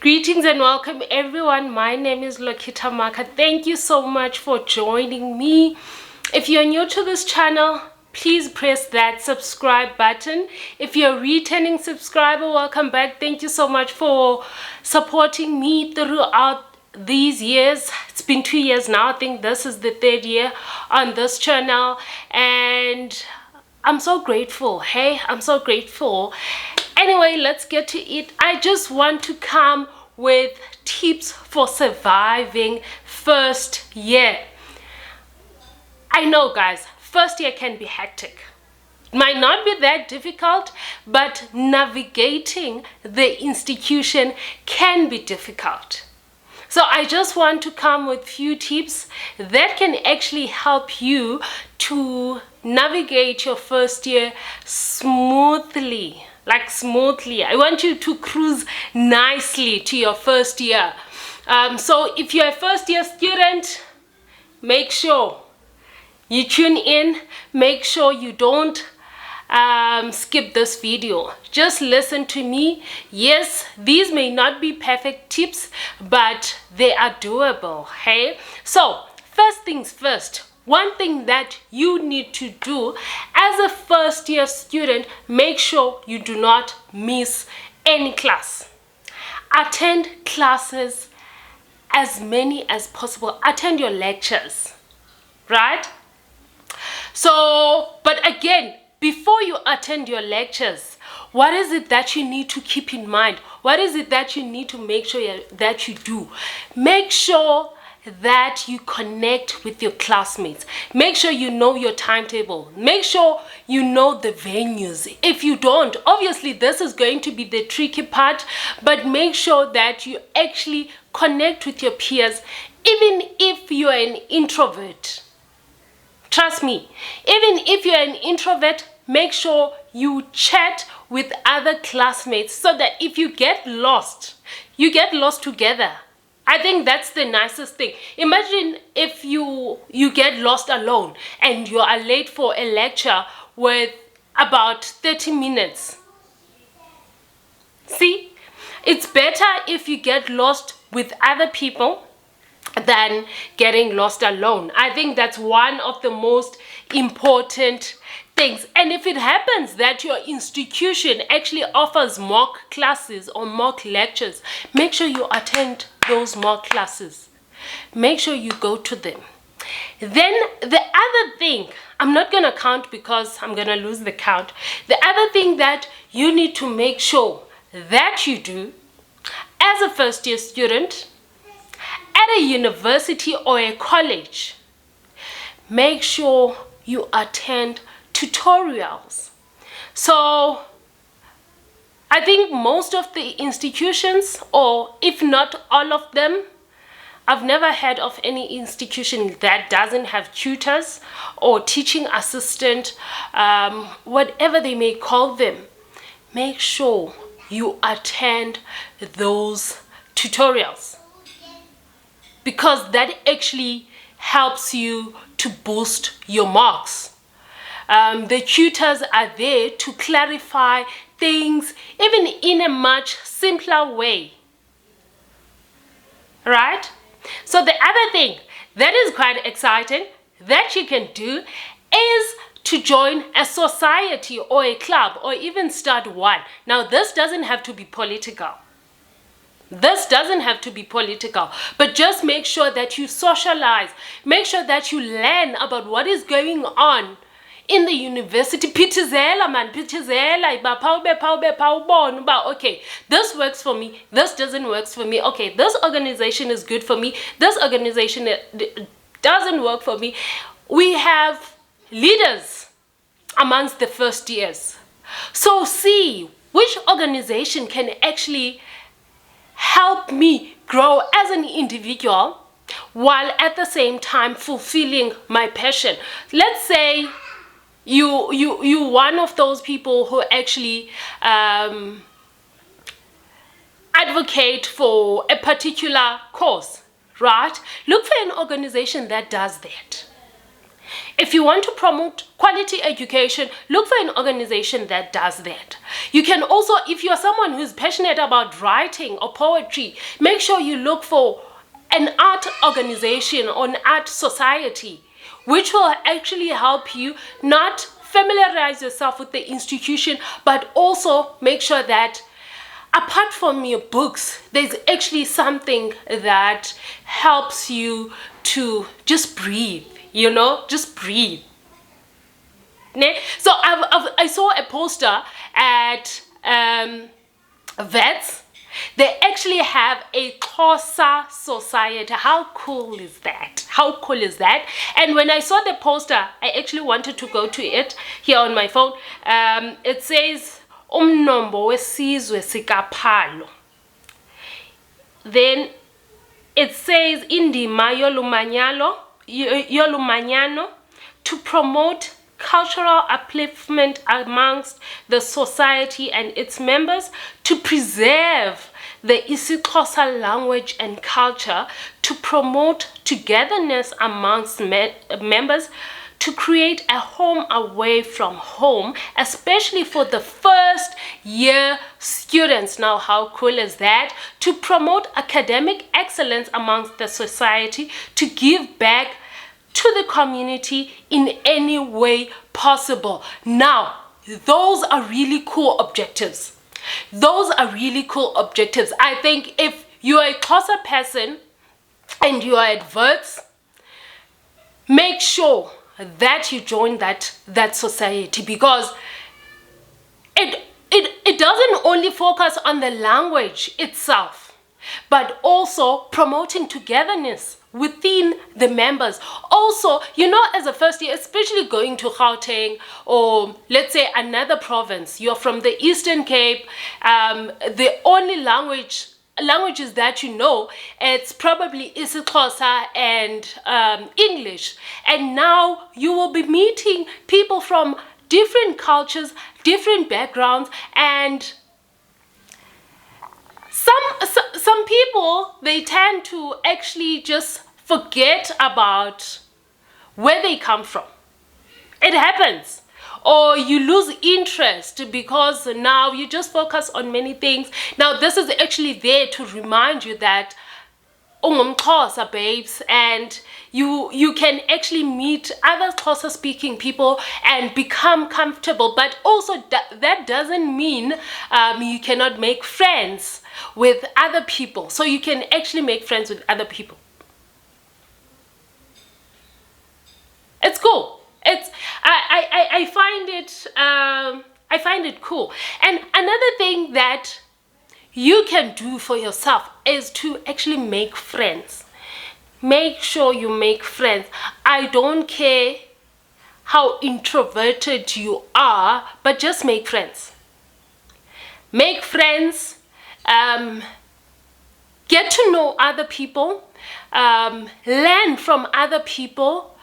Greetings and welcome everyone. My name is Lokita Maka. Thank you so much for joining me. If you're new to this channel, please press that subscribe button. If you're a returning subscriber, welcome back. Thank you so much for supporting me throughout these years. It's been 2 years now. I think this is the 3rd year on this channel, and I'm so grateful. Hey, I'm so grateful. Anyway, let's get to it. I just want to come with tips for surviving first year. I know, guys, first year can be hectic. It might not be that difficult, but navigating the institution can be difficult. So I just want to come with few tips that can actually help you to navigate your first year smoothly. Smoothly. I want you to cruise nicely to your first year. So if you're a first year student, make sure you tune in. Make sure you don't skip this video. Just listen to me. Yes, these may not be perfect tips, but they are doable. Hey, so first things first, one thing that you need to do as a first year student, make sure you do not miss any class. Attend classes as many as possible. Attend your lectures, right? So, but again, before you attend your lectures, what is it that you need to keep in mind? What is it that you need to make sure that you do? Make sure that you connect with your classmates. Make sure you know your timetable. Make sure you know the venues. If you don't, obviously this is going to be the tricky part, but make sure that you actually connect with your peers, even if you're an introvert. Trust me, even if you're an introvert, make sure you chat with other classmates so that if you get lost together. I think that's the nicest thing. Imagine if you get lost alone and you are late for a lecture with about 30 minutes. See, it's better if you get lost with other people than getting lost alone. I think that's one of the most important things. And if it happens that your institution actually offers mock classes or mock lectures, make sure you attend those mock classes. Make sure you go to them. Then the other thing, I'm not going to count because I'm going to lose the count. The other thing that you need to make sure that you do as a first year student at a university or a college, make sure you attend tutorials. So I think most of the institutions, or if not all of them, I've never heard of any institution that doesn't have tutors or teaching assistant, whatever they may call them. Make sure you attend those tutorials, because that actually helps you to boost your marks. The tutors are there to clarify things even in a much simpler way, right? So the other thing that is quite exciting that you can do is to join a society or a club, or even start one. Now, this doesn't have to be political. This doesn't have to be political, but just make sure that you socialize. Make sure that you learn about what is going on in the university. Pitizela, man, pitizela. Okay, this works for me. This doesn't work for me. Okay, this organization is good for me. This organization doesn't work for me. We have leaders amongst the first years. So see which organization can actually help me grow as an individual while at the same time fulfilling my passion. Let's say you one of those people who actually advocate for a particular cause, right? Look for an organization that does that. If you want to promote quality education, look for an organization that does that. You can also, if you're someone who's passionate about writing or poetry, make sure you look for an art organization or an art society, which will actually help you not familiarize yourself with the institution, but also make sure that apart from your books, there's actually something that helps you to just breathe, just breathe. So I saw a poster at Vets. They actually have a Xhosa society. How cool is that? How cool is that? And when I saw the poster, I actually wanted to go to it here on my phone. It says, Umnombo wesizwe sikaPhalo. Then it says, Indima yolumanyano to promote cultural upliftment amongst the society and its members, to preserve the isiXhosa language and culture, to promote togetherness amongst members, to create a home away from home, especially for the first year students. Now, how cool is that? To promote academic excellence amongst the society, to give back to the community in any way possible. Now, those are really cool objectives. Those are really cool objectives. I think if you're a Xhosa person and you are at Wits, make sure that you join that society, because it doesn't only focus on the language itself, but also promoting togetherness within the members. Also, as a first year, especially going to Gauteng or let's say another province, you're from the Eastern Cape, the only languages that it's probably isiXhosa and English. And now you will be meeting people from different cultures, different backgrounds, and some people, they tend to actually just forget about where they come from. It happens. Or you lose interest because now you just focus on many things. Now this is actually there to remind you that ungumXhosa, babes, and you can actually meet other Xhosa speaking people and become comfortable. But also that doesn't mean you cannot make friends with other people. So you can actually make friends with other people. It's cool. I find it cool. And another thing that you can do for yourself is to actually make friends. Make sure you make friends. I don't care how introverted you are, but just make friends. Make friends. Get to know other people. Learn from other people.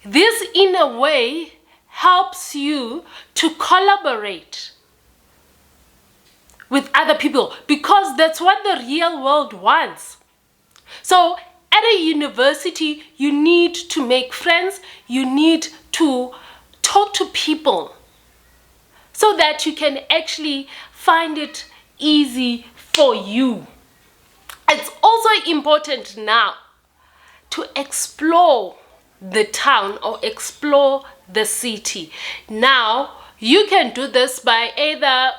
This, in a way, helps you to collaborate with other people, because that's what the real world wants. So at a university, you need to make friends. You need to talk to people so that you can actually find it easy for you. It's also important now to explore the town or explore the city. Now, you can do this by either,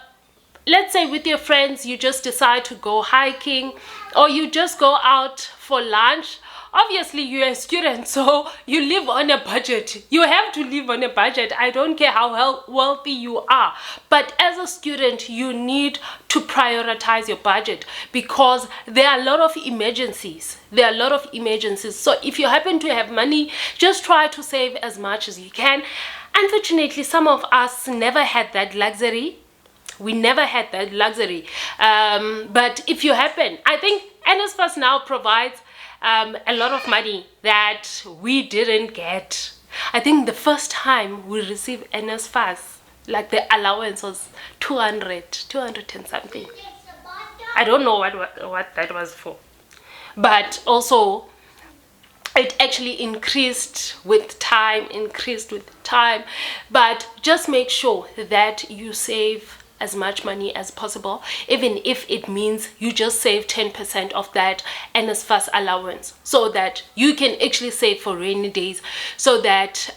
let's say with your friends, you just decide to go hiking, or you just go out for lunch. Obviously, you're a student, so you live on a budget. You have to live on a budget. I don't care how wealthy you are. But as a student, you need to prioritize your budget, because there are a lot of emergencies. So if you happen to have money, just try to save as much as you can. Unfortunately, some of us never had that luxury. We never had that luxury. But if you happen, I think NSFAS now provides a lot of money that we didn't get. I think the first time we received NSFAS, like the allowance was 200 and something. I don't know what that was for. But also, it actually increased with time, but just make sure that you save as much money as possible, even if it means you just save 10% of that NSFAS allowance, so that you can actually save for rainy days, so that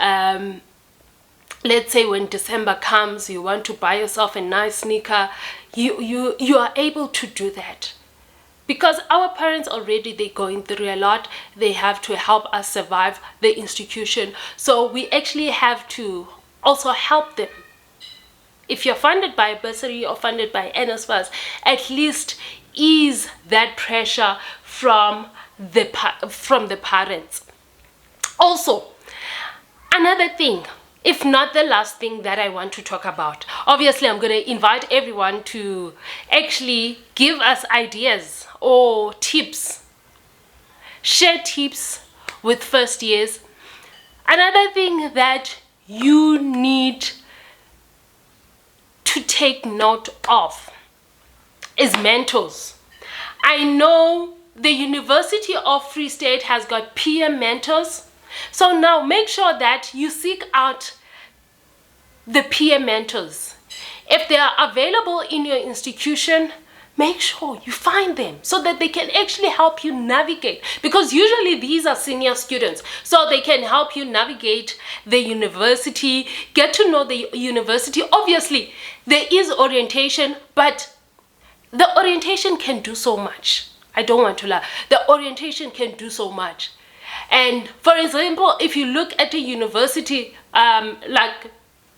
let's say when December comes, you want to buy yourself a nice sneaker, you are able to do that. Because our parents already, they're going through a lot. They have to help us survive the institution. So we actually have to also help them. If you're funded by a bursary or funded by NSFAS, at least ease that pressure from the parents. Also, another thing, if not the last thing that I want to talk about, obviously I'm going to invite everyone to actually give us ideas or tips, share tips with first years. Another thing that you need to take note of is mentors. I know the University of Free State has got peer mentors, so now make sure that you seek out the peer mentors. If they are available in your institution, make sure you find them so that they can actually help you navigate, because usually these are senior students, so they can help you navigate the university, get to know the university. Obviously there is orientation, but the orientation can do so much. I don't want to lie, the orientation can do so much. And for example, if you look at a university like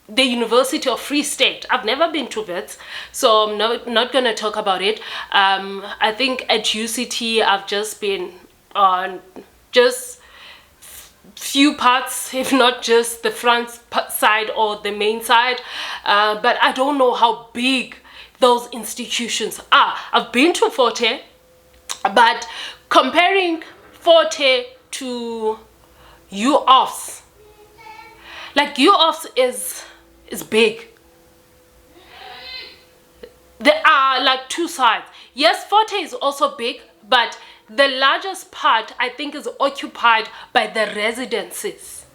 the University of Free State, I've never been to Wits, so I'm not going to talk about it. I think at UCT I've just been on just few parts, if not just the front side or the main side, but I don't know how big those institutions are. I've been to Forte, but comparing Forte to UOFS, like UOFS is big. There are like two sides. Yes, Forte is also big, but the largest part I think is occupied by the residences.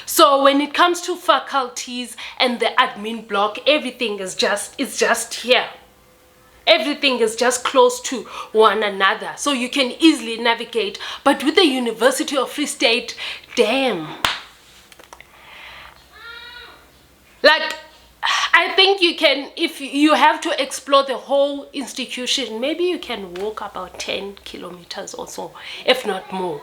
So when it comes to faculties and the admin block, everything is just here. Everything is just close to one another, so you can easily navigate. But with the University of Free State, damn, like, I think you can, if you have to explore the whole institution, maybe you can walk about 10 kilometers or so, if not more,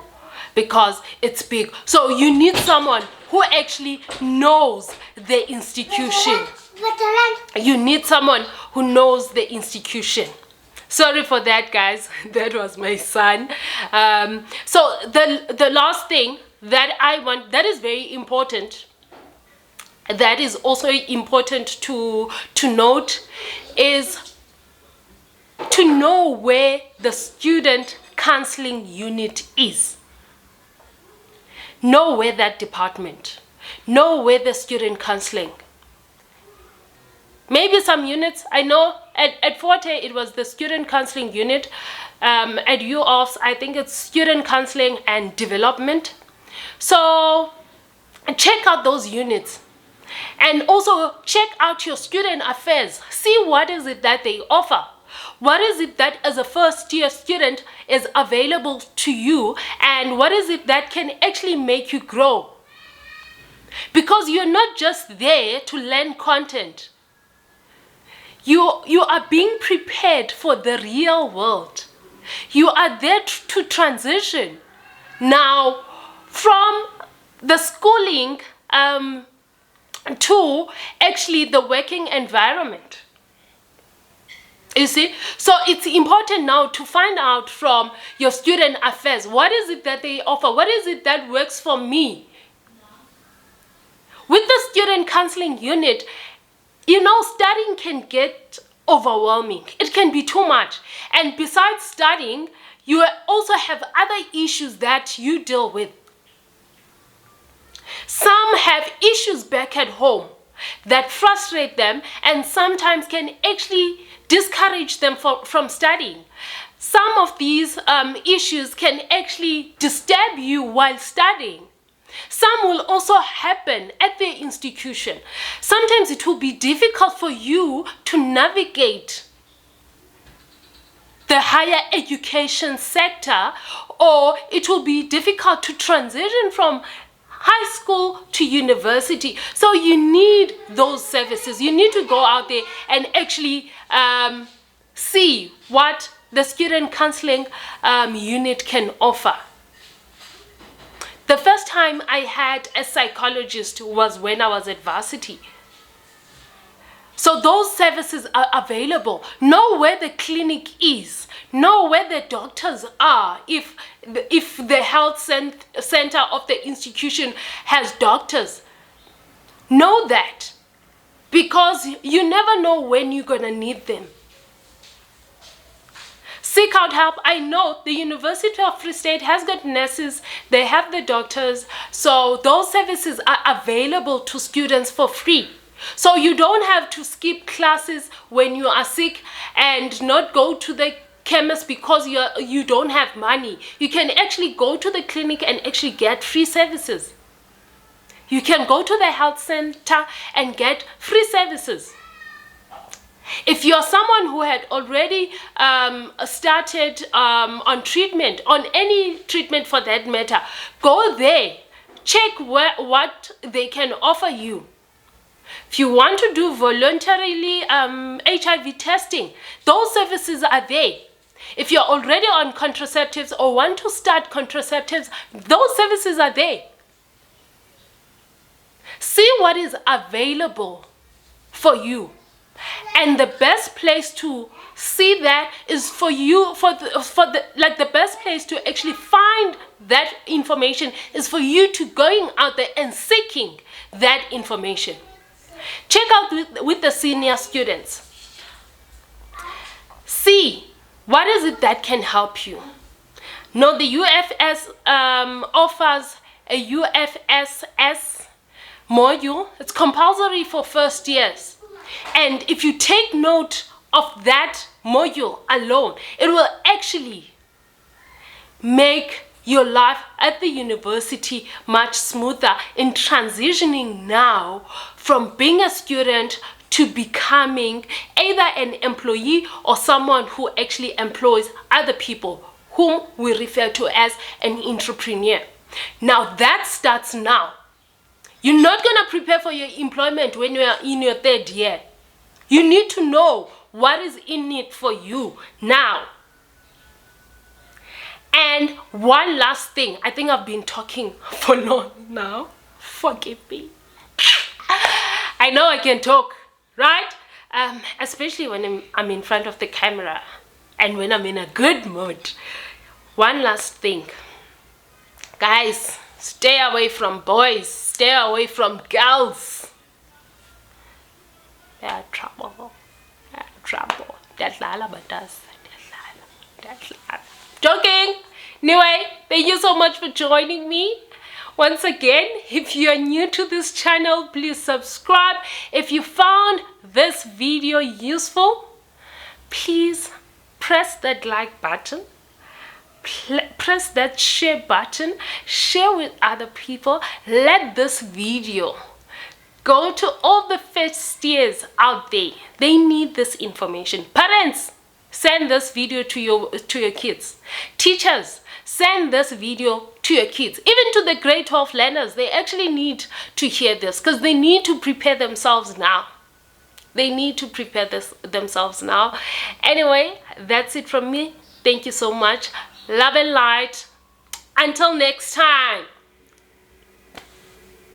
because it's big. So you need someone who actually knows the institution. You need someone who knows the institution. Sorry for that, guys. That was my son. So the last thing that I want, that is very important, that is also important to note, is to know where the student counseling unit is. Know where that department, know where the student counseling. Maybe some units, I know at Forte it was the student counseling unit. At UOFS I think it's student counseling and development. So check out those units. And also check out your student affairs. See what is it that they offer. What is it that as a first year student is available to you, and what is it that can actually make you grow? Because you're not just there to learn content. You are being prepared for the real world. You are there to transition now from the schooling to actually the working environment. You see, so it's important now to find out from your student affairs, what is it that they offer, what is it that works for me. With the student counseling unit, you know, studying can get overwhelming. It can be too much. And besides studying, you also have other issues that you deal with. Some have issues back at home that frustrate them and sometimes can actually discourage them from studying. some of these issues can actually disturb you while studying. Some will also happen at the institution. Sometimes it will be difficult for you to navigate the higher education sector, or it will be difficult to transition from high school to university. So you need those services. You need to go out there and actually see what the student counseling unit can offer. The first time I had a psychologist was when I was at varsity. So those services are available. Know where the clinic is. Know where the doctors are. If the health center of the institution has doctors, know that, because you never know when you're going to need them. Seek out help. I know the University of Free State has got nurses, they have the doctors, so those services are available to students for free. So you don't have to skip classes when you are sick and not go to the chemist because you don't have money. You can actually go to the clinic and actually get free services. You can go to the health center and get free services. If you're someone who had already started on treatment, on any treatment for that matter, go there, check what they can offer you. If you want to do voluntarily HIV testing, those services are there. If you're already on contraceptives or want to start contraceptives, those services are there. See what is available for you. And the best place to see that is for you, the best place to actually find that information is for you to going out there and seeking that information. Check out with the senior students. See what is it that can help you. Now the UFS offers a UFSS module. It's compulsory for first years. And if you take note of that module alone, it will actually make your life at the university much smoother in transitioning now from being a student to becoming either an employee or someone who actually employs other people, whom we refer to as an entrepreneur. Now that starts now. You're not going to prepare for your employment when you are in your third year. You need to know what is in it for you now. And one last thing, I think I've been talking for long now. Forgive me. I know I can talk, right? Especially when I'm in front of the camera and when I'm in a good mood. One last thing. Guys, stay away from boys. Stay away from girls. They are trouble. They are trouble. Joking. Anyway, thank you so much for joining me. Once again, if you are new to this channel, please subscribe. If you found this video useful, please press that like button. Press that share button. Share with other people. Let this video go to all the first years out there. They need this information. Parents, send this video to your kids. Teachers, send this video to your kids. Even to the grade 12 learners, they actually need to hear this because they need to prepare themselves now. They need to prepare themselves now. Anyway, that's it from me. Thank you so much. Love and light. Until next time.